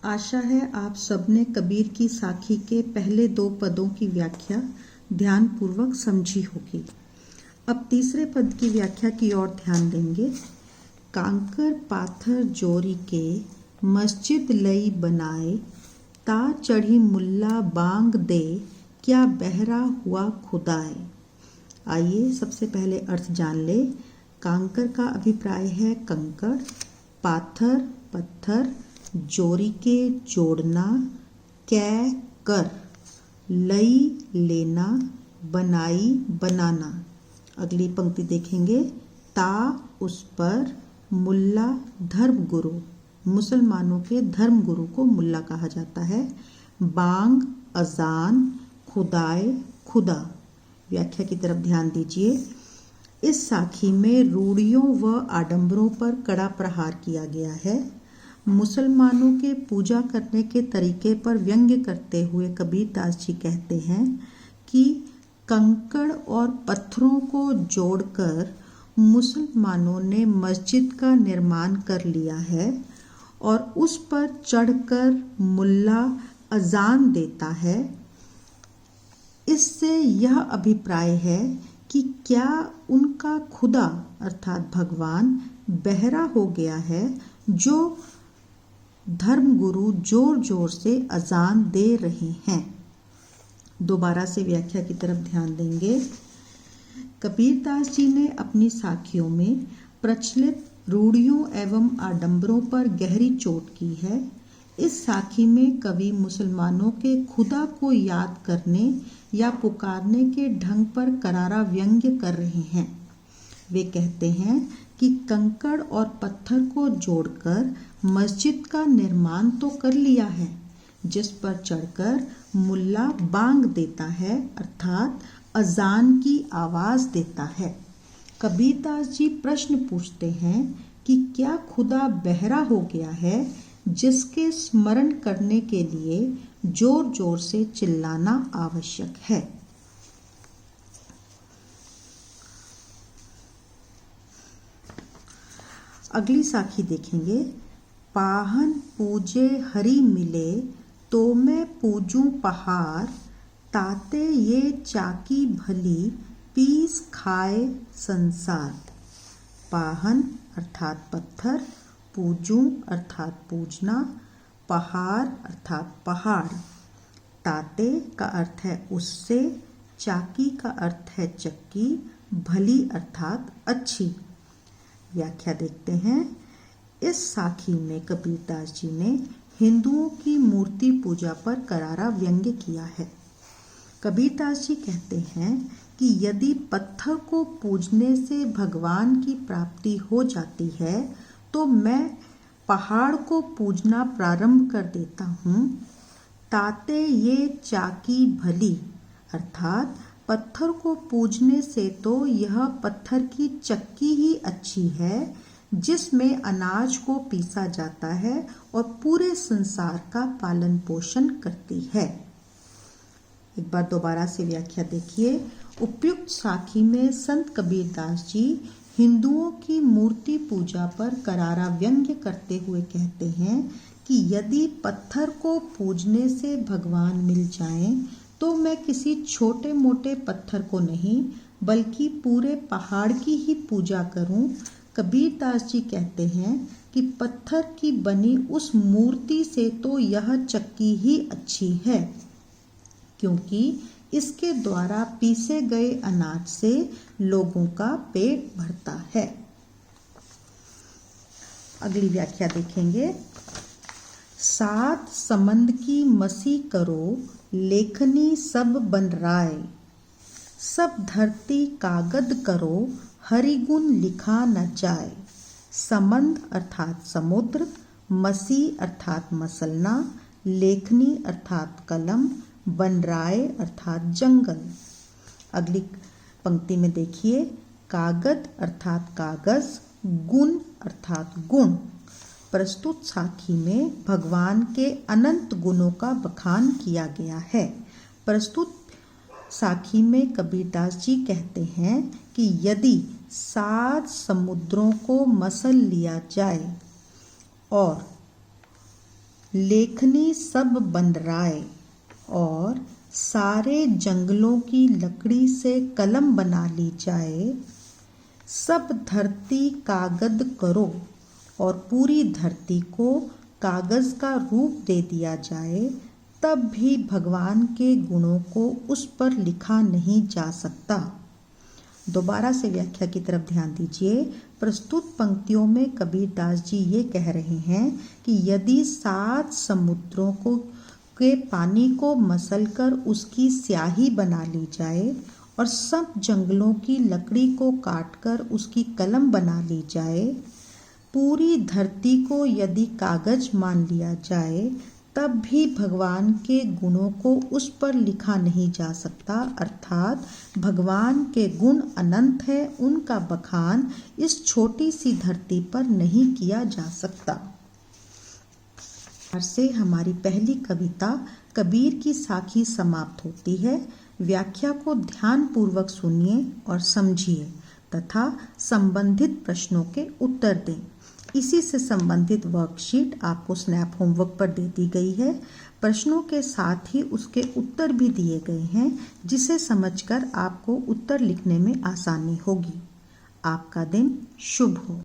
आशा है आप सबने कबीर की साखी के पहले 2 पदों की व्याख्या ध्यानपूर्वक समझी होगी। अब तीसरे पद की व्याख्या की ओर ध्यान देंगे। कांकर पाथर जोरी के मस्जिद लई बनाए, ता चढ़ी मुल्ला बांग दे, क्या बहरा हुआ खुदाए। आइए सबसे पहले अर्थ जान ले। कांकर का अभिप्राय है कंकड़, पाथर पत्थर, जोरी के जोड़ना, कै कर लई लेना, बनाई बनाना। अगली पंक्ति देखेंगे। ता उस पर, मुल्ला धर्मगुरु, मुसलमानों के धर्मगुरु को मुल्ला कहा जाता है। बांग अजान, खुदाए खुदा। व्याख्या की तरफ ध्यान दीजिए। इस साखी में रूढ़ियों व आडंबरों पर कड़ा प्रहार किया गया है। मुसलमानों के पूजा करने के तरीके पर व्यंग्य करते हुए कबीरदास जी कहते हैं कि कंकड़ और पत्थरों को जोड़कर मुसलमानों ने मस्जिद का निर्माण कर लिया है और उस पर चढ़कर मुल्ला अजान देता है। इससे यह अभिप्राय है कि क्या उनका खुदा अर्थात भगवान बहरा हो गया है, जो धर्मगुरु जोर जोर से अजान दे रहे हैं। दोबारा से व्याख्या की तरफ ध्यान देंगे। कबीरदास जी ने अपनी साखियों में प्रचलित रूढ़ियों एवं आडंबरों पर गहरी चोट की है। इस साखी में कवि मुसलमानों के खुदा को याद करने या पुकारने के ढंग पर करारा व्यंग्य कर रहे हैं। वे कहते हैं कि कंकड़ और पत्थर को जोड़कर मस्जिद का निर्माण तो कर लिया है, जिस पर चढ़कर मुल्ला बांग देता है अर्थात अजान की आवाज देता है। कबीरदास जी प्रश्न पूछते हैं कि क्या खुदा बहरा हो गया है, जिसके स्मरण करने के लिए जोर जोर से चिल्लाना आवश्यक है। अगली साखी देखेंगे। पाहन पूजे हरि मिले, तो मैं पूजूं पहाड़, ताते ये चाकी भली, पीस खाए संसार। पाहन अर्थात पत्थर, पूजूं अर्थात पूजना, पहाड़ अर्थात पहाड़। ताते का अर्थ है उससे, चाकी का अर्थ है चक्की, भली अर्थात अच्छी। व्याख्या देखते हैं। इस साखी में कबीरदास जी ने हिंदुओं की मूर्ति पूजा पर करारा व्यंग्य किया है। कबीरदास जी कहते हैं कि यदि पत्थर को पूजने से भगवान की प्राप्ति हो जाती है, तो मैं पहाड़ को पूजना प्रारंभ कर देता हूँ। ताते ये चाकी भली अर्थात पत्थर को पूजने से तो यह पत्थर की चक्की ही अच्छी है, जिसमें अनाज को पीसा जाता है और पूरे संसार का पालन पोषण करती है। एक बार दोबारा से व्याख्या देखिए। उपयुक्त साखी में संत कबीरदास जी हिंदुओं की मूर्ति पूजा पर करारा व्यंग्य करते हुए कहते हैं कि यदि पत्थर को पूजने से भगवान मिल जाएं, तो मैं किसी छोटे मोटे पत्थर को नहीं बल्कि पूरे पहाड़ की ही पूजा करूं। कबीरदास जी कहते हैं कि पत्थर की बनी उस मूर्ति से तो यह चक्की ही अच्छी है, क्योंकि इसके द्वारा पीसे गए अनाज से लोगों का पेट भरता है। अगली व्याख्या देखेंगे। सात समंद की मसी करो, लेखनी सब बन राय, सब धरती कागद करो, हरिगुण लिखा न जाए। समंद अर्थात समुद्र, मसी अर्थात मसलना, लेखनी अर्थात कलम, बनराय अर्थात जंगल। अगली पंक्ति में देखिए। कागद अर्थात कागज, गुण अर्थात गुण। प्रस्तुत साखी में भगवान के अनंत गुणों का बखान किया गया है। प्रस्तुत साखी में कबीरदास जी कहते हैं कि यदि 7 समुद्रों को मसल लिया जाए और लेखनी सब बंदराए और सारे जंगलों की लकड़ी से कलम बना ली जाए। सब धरती कागज करो और पूरी धरती को कागज का रूप दे दिया जाए, तब भी भगवान के गुणों को उस पर लिखा नहीं जा सकता। दोबारा से व्याख्या की तरफ ध्यान दीजिए। प्रस्तुत पंक्तियों में कबीर दास जी ये कह रहे हैं कि यदि 7 समुद्रों के पानी को मसलकर उसकी स्याही बना ली जाए और सब जंगलों की लकड़ी को काटकर उसकी कलम बना ली जाए, पूरी धरती को यदि कागज मान लिया जाए, तब भी भगवान के गुणों को उस पर लिखा नहीं जा सकता। अर्थात भगवान के गुण अनंत है, उनका बखान इस छोटी सी धरती पर नहीं किया जा सकता। से हमारी पहली कविता कबीर की साखी समाप्त होती है। व्याख्या को ध्यान पूर्वक सुनिए और समझिए तथा संबंधित प्रश्नों के उत्तर दें। इसी से संबंधित वर्कशीट आपको स्नैप होमवर्क पर दे दी गई है। प्रश्नों के साथ ही उसके उत्तर भी दिए गए हैं, जिसे समझकर आपको उत्तर लिखने में आसानी होगी। आपका दिन शुभ हो।